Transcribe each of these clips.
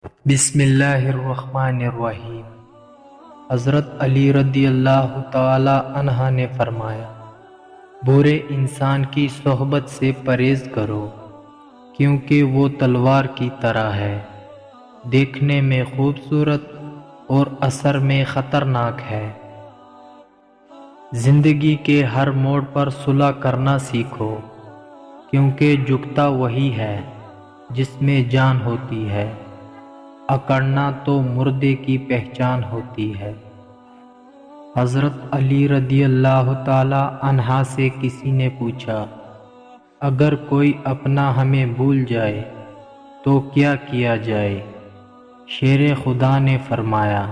بسم اللہ الرحمن الرحیم۔ حضرت علی رضی اللہ تعالی عنہ نے فرمایا، برے انسان کی صحبت سے پرہیز کرو، کیونکہ وہ تلوار کی طرح ہے، دیکھنے میں خوبصورت اور اثر میں خطرناک ہے۔ زندگی کے ہر موڑ پر صلح کرنا سیکھو، کیونکہ جھکتا وہی ہے جس میں جان ہوتی ہے، اکڑنا تو مردے کی پہچان ہوتی ہے۔ حضرت علی رضی اللہ تعالی عنہ سے کسی نے پوچھا، اگر کوئی اپنا ہمیں بھول جائے تو کیا کیا جائے؟ شیر خدا نے فرمایا،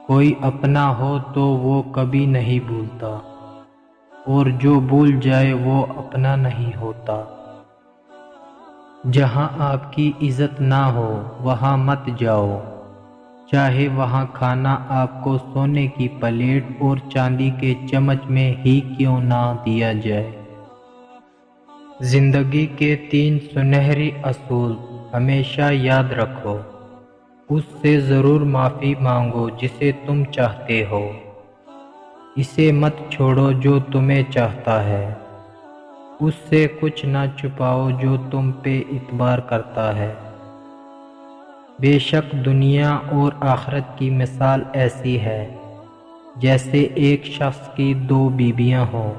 کوئی اپنا ہو تو وہ کبھی نہیں بھولتا، اور جو بھول جائے وہ اپنا نہیں ہوتا۔ جہاں آپ کی عزت نہ ہو وہاں مت جاؤ، چاہے وہاں کھانا آپ کو سونے کی پلیٹ اور چاندی کے چمچ میں ہی کیوں نہ دیا جائے۔ زندگی کے 3 سنہری اصول ہمیشہ یاد رکھو۔ اس سے ضرور معافی مانگو جسے تم چاہتے ہو، اسے مت چھوڑو جو تمہیں چاہتا ہے، اس سے کچھ نہ چھپاؤ جو تم پہ اعتبار کرتا ہے۔ بے شک دنیا اور آخرت کی مثال ایسی ہے جیسے ایک شخص کی 2 بیویاں ہوں،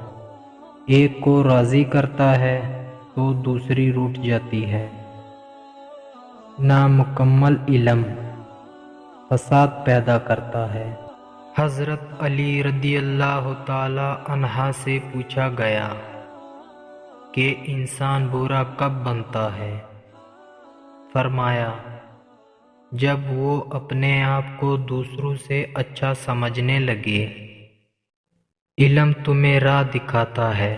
ایک کو راضی کرتا ہے تو دوسری روٹھ جاتی ہے۔ نامکمل علم فساد پیدا کرتا ہے۔ حضرت علی رضی اللہ تعالی عنہ سے پوچھا گیا کہ انسان برا کب بنتا ہے؟ فرمایا، جب وہ اپنے آپ کو دوسروں سے اچھا سمجھنے لگے۔ علم تمہیں راہ دکھاتا ہے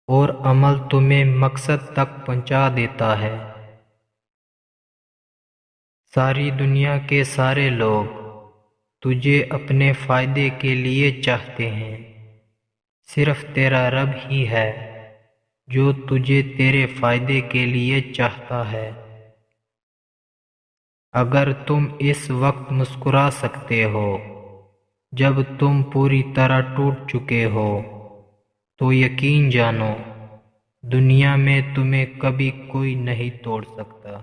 اور عمل تمہیں مقصد تک پہنچا دیتا ہے۔ ساری دنیا کے سارے لوگ تجھے اپنے فائدے کے لیے چاہتے ہیں، صرف تیرا رب ہی ہے جو تجھے تیرے فائدے کے لیے چاہتا ہے۔ اگر تم اس وقت مسکرا سکتے ہو جب تم پوری طرح ٹوٹ چکے ہو، تو یقین جانو دنیا میں تمہیں کبھی کوئی نہیں توڑ سکتا۔